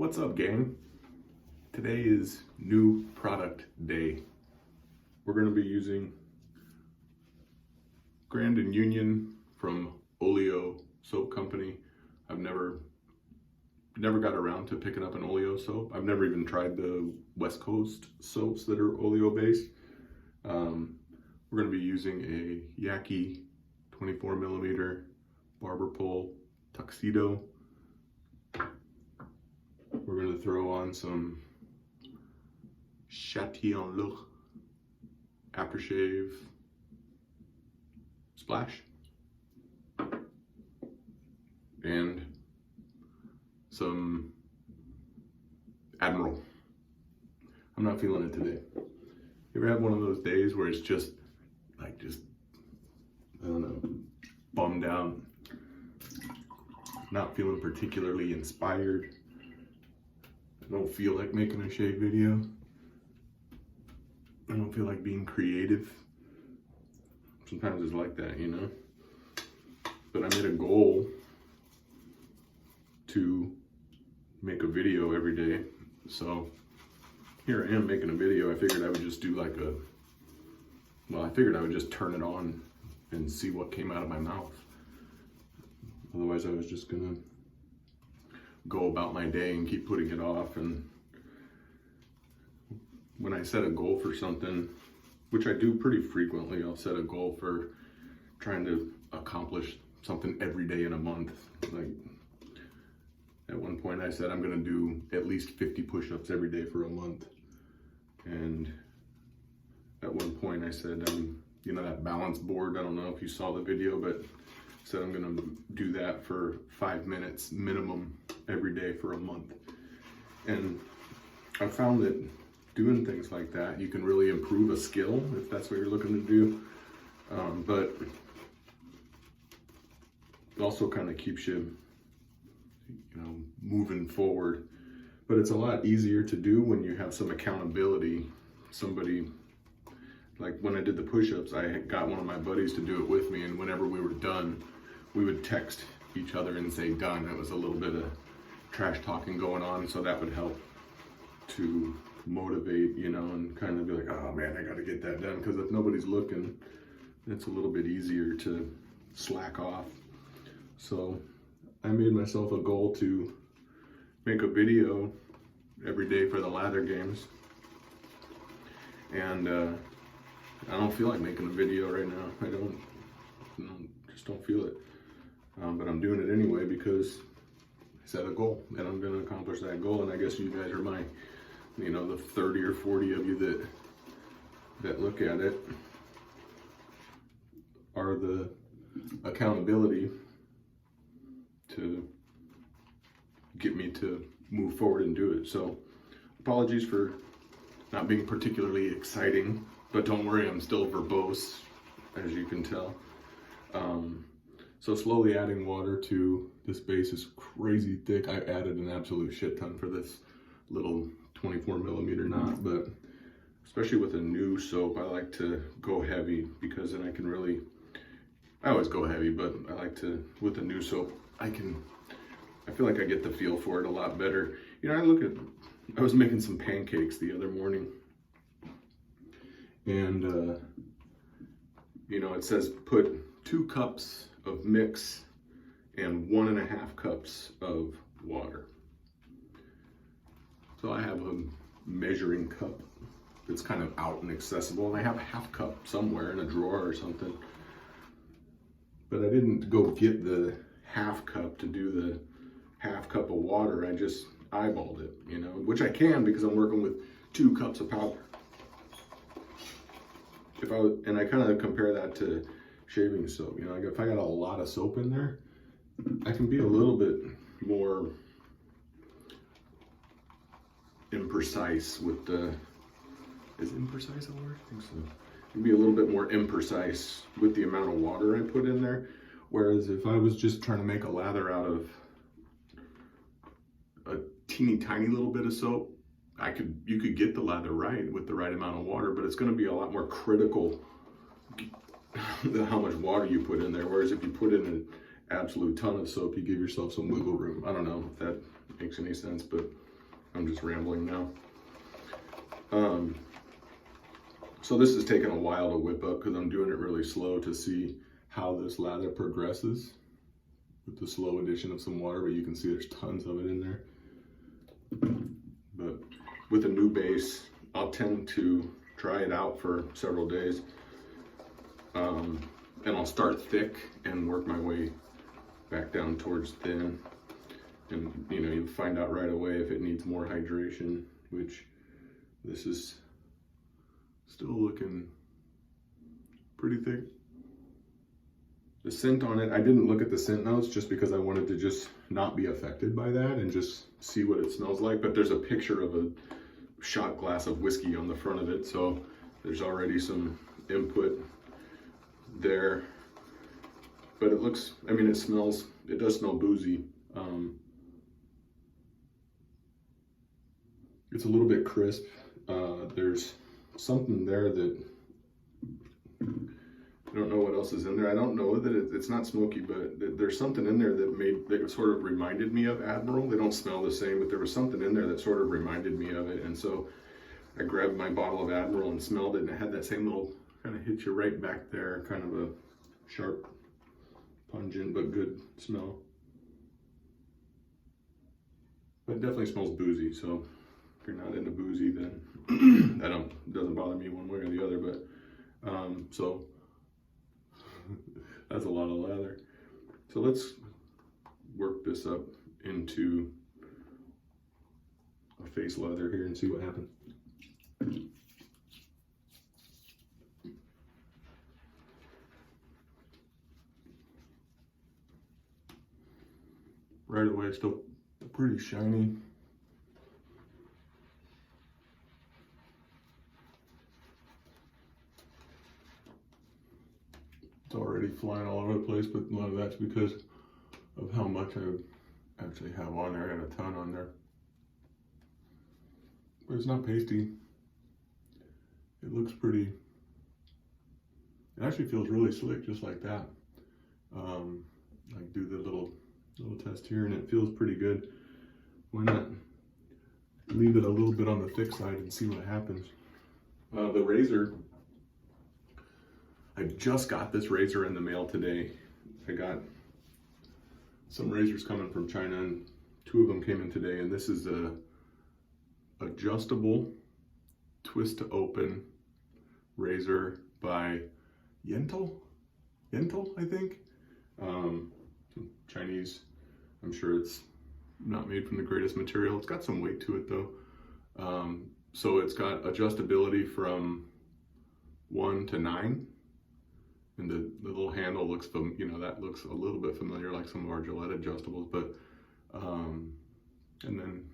What's up, gang? Today is new product day. We're going to be using Grand and Union from Oleo Soap Company. I've never got around to picking up an Oleo soap. I've never even tried the West Coast soaps that are Oleo based. We're going to be using a Yaki 24 millimeter barber pole tuxedo. We're going to throw on some Chatillon Look aftershave splash and some Admiral. I'm not feeling it today. You ever have one of those days where it's just I don't know, bummed out, not feeling particularly inspired? I don't feel like making a shave video. I don't feel like being creative. Sometimes it's like that, you know? But I made a goal to make a video every day. So here I am making a video. I figured I would just do I figured I would just turn it on and see what came out of my mouth. Otherwise I was just gonna go about my day and keep putting it off. And when I set a goal for something, which I do pretty frequently, I'll set a goal for trying to accomplish something every day in a month. Like at one point I said I'm gonna do at least 50 push-ups every day for a month. And at one point I said, you know, that balance board, I don't know if you saw the video, but I said I'm gonna do that for 5 minutes minimum every day for a month. And I found that doing things like that, you can really improve a skill if that's what you're looking to do. But it also kind of keeps you know, moving forward. But it's a lot easier to do when you have some accountability. Somebody, like when I did the push-ups, I got one of my buddies to do it with me, and whenever we were done, we would text each other and say done. It was a little bit of trash talking going on, so that would help to motivate, you know, and kind of be like, oh man, I gotta get that done. Because if nobody's looking, it's a little bit easier to slack off. So I made myself a goal to make a video every day for the Lather games. And I don't feel like making a video right now. I just don't feel it. But I'm doing it anyway because I set a goal and I'm gonna accomplish that goal. And I guess you guys are my, you know, the 30 or 40 of you that look at it are the accountability to get me to move forward and do it. So apologies for not being particularly exciting, but don't worry, I'm still verbose, as you can tell. So slowly adding water to this base is crazy thick. I added an absolute shit ton for this little 24 millimeter knot, but especially with a new soap, I like to go heavy because then I always go heavy, but I like to, with a new soap, I feel like I get the feel for it a lot better. You know, I was making some pancakes the other morning, and you know, it says put 2 cups of mix and 1.5 cups of water. So I have a measuring cup that's kind of out and accessible, and I have a half cup somewhere in a drawer or something. But I didn't go get the half cup to do the half cup of water. I just eyeballed it, you know, which I can because I'm working with 2 cups of powder. And I kind of compare that to shaving soap, you know, like if I got a lot of soap in there, I can be a little bit more imprecise with is imprecise a word? I think so. I can be a little bit more imprecise with the amount of water I put in there. Whereas if I was just trying to make a lather out of a teeny tiny little bit of soap, you could get the lather right with the right amount of water, but it's going to be a lot more critical how much water you put in there. Whereas if you put in an absolute ton of soap, you give yourself some wiggle room. I don't know if that makes any sense, but I'm just rambling now. So this has taken a while to whip up because I'm doing it really slow to see how this lather progresses with the slow addition of some water, but you can see there's tons of it in there. But with a new base, I'll tend to try it out for several days. And I'll start thick and work my way back down towards thin. And you know, you find out right away if it needs more hydration, which this is still looking pretty thick. The scent on it, I didn't look at the scent notes just because I wanted to just not be affected by that and just see what it smells like. But there's a picture of a shot glass of whiskey on the front of it, so there's already some input there. But it looks, I mean, it does smell boozy. It's a little bit crisp. There's something there that I don't know what else is in there. I don't know that it's not smoky, but there's something in there that sort of reminded me of Admiral. They don't smell the same, but there was something in there that sort of reminded me of it. And so I grabbed my bottle of Admiral and smelled it, and it had that same little kind of hit you right back there, kind of a sharp, pungent, but good smell. But it definitely smells boozy, so if you're not into boozy, then doesn't bother me one way or the other. But so that's a lot of lather. So let's work this up into a face lather here and see what happens. Right away, it's still pretty shiny. It's already flying all over the place, but a lot of that's because of how much I actually have on there. I got a ton on there. But it's not pasty. It looks pretty, it actually feels really slick just like that. I do the little test here and it feels pretty good. Why not leave it a little bit on the thick side and see what happens. The razor, I just got this razor in the mail today. I got some razors coming from China and 2 of them came in today, and this is a adjustable twist to open razor by Yentl, I think. Chinese. I'm sure it's not made from the greatest material. It's got some weight to it though. So it's got adjustability from 1 to 9. And the little handle looks, that looks a little bit familiar like some of our Gillette adjustables, but, and then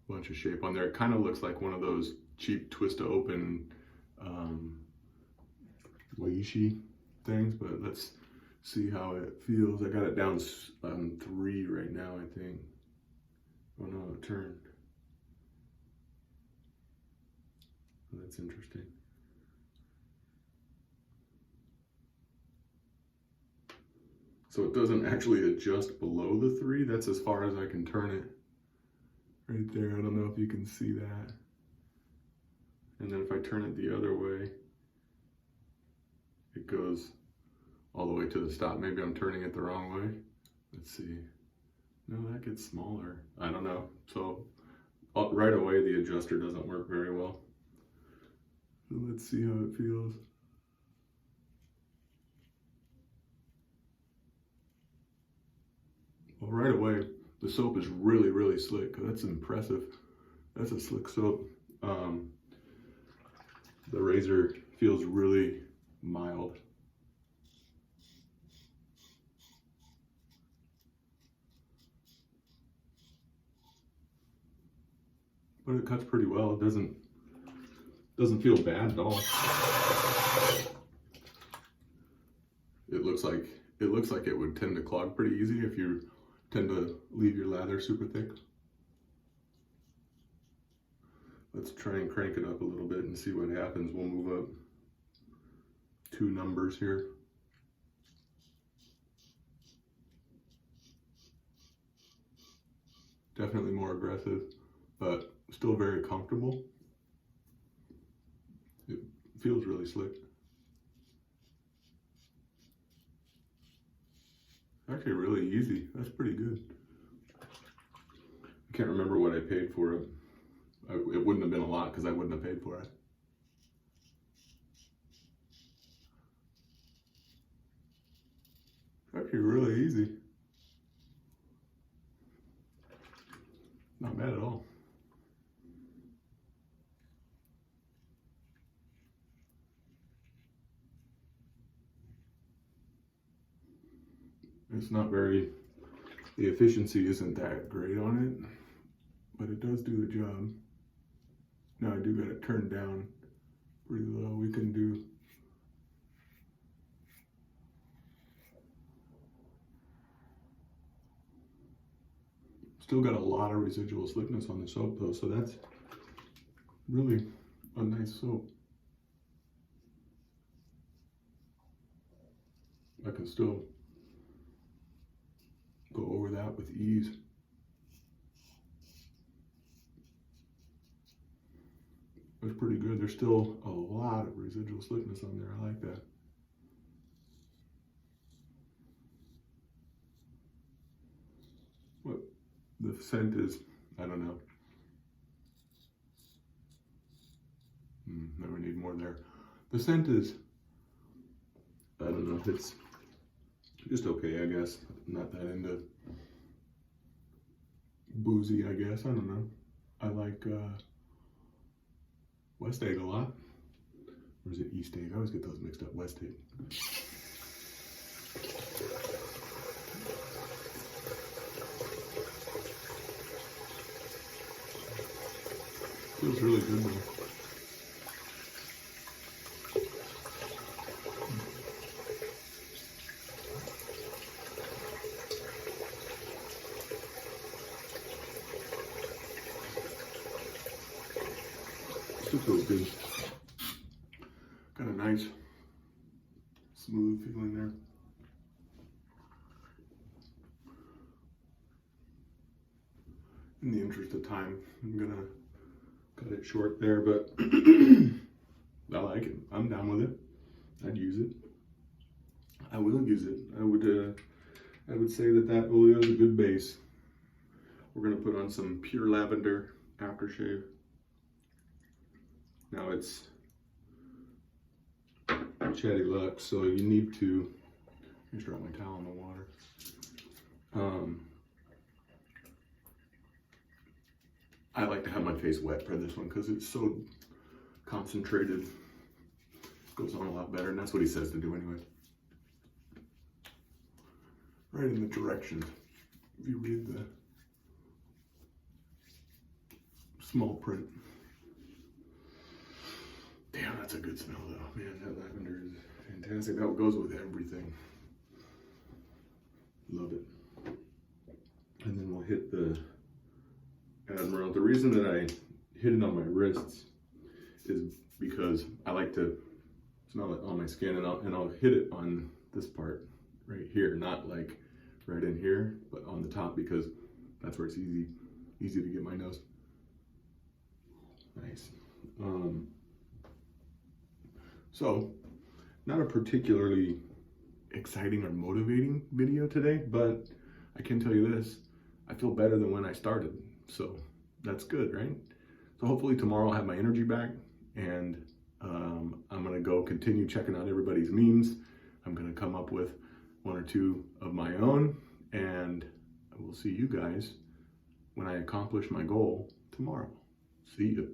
a bunch of shape on there. It kind of looks like one of those cheap twist to open Waishi things, but let's see how it feels. I got it down on 3 right now, I think. Oh no, it turned. Oh, that's interesting. So it doesn't actually adjust below the 3. That's as far as I can turn it. Right there, I don't know if you can see that. And then if I turn it the other way, it goes all the way to the stop. Maybe I'm turning it the wrong way. Let's see. No, that gets smaller. I don't know. So right away, the adjuster doesn't work very well. So let's see how it feels. Well, right away, the soap is really, really slick. That's impressive. That's a slick soap. The razor feels really mild. But it cuts pretty well. It doesn't feel bad at all. It looks like it would tend to clog pretty easy if you tend to leave your lather super thick. Let's try and crank it up a little bit and see what happens. We'll move up 2 numbers here. Definitely more aggressive, but still very comfortable. It feels really slick. Actually really easy. That's pretty good. I can't remember what I paid for it. It wouldn't have been a lot because I wouldn't have paid for it. Actually really easy. Not bad at all. It's not very, the efficiency isn't that great on it, but it does do the job. Now I do got it turned down pretty low. We can do still got a lot of residual slickness on the soap though, so that's really a nice soap. I can still go over that with ease. That's pretty good. There's still a lot of residual slickness on there. I like that. What the scent is, I don't know. Never need more there. The scent is, I don't know, it's just okay, I guess. Not that into boozy, I guess. I don't know. I like West Egg a lot. Or is it East Egg? I always get those mixed up. West Egg. Feels really good though. Still feels good. Got a nice smooth feeling there. In the interest of time, I'm gonna cut it short there, but I like it. I'm down with it. I'd use it. I will use it. I would say that oleo is a good base. We're gonna put on some pure lavender aftershave. Now it's Chatty Lux, so you need to, just drop my towel in the water. I like to have my face wet for this one because it's so concentrated. Goes on a lot better, and that's what he says to do anyway. Right in the directions. If you read the small print. Damn, that's a good smell though. Man, that lavender is fantastic. That goes with everything. Love it. And then we'll hit the Admiral. The reason that I hit it on my wrists is because I like to smell it on my skin, and I'll hit it on this part right here, not like right in here, but on the top, because that's where it's easy to get my nose. Nice. So, not a particularly exciting or motivating video today, but I can tell you this, I feel better than when I started, so that's good, right? So hopefully tomorrow I'll have my energy back, and I'm gonna go continue checking out everybody's memes. I'm gonna come up with one or two of my own, and I will see you guys when I accomplish my goal tomorrow. See you.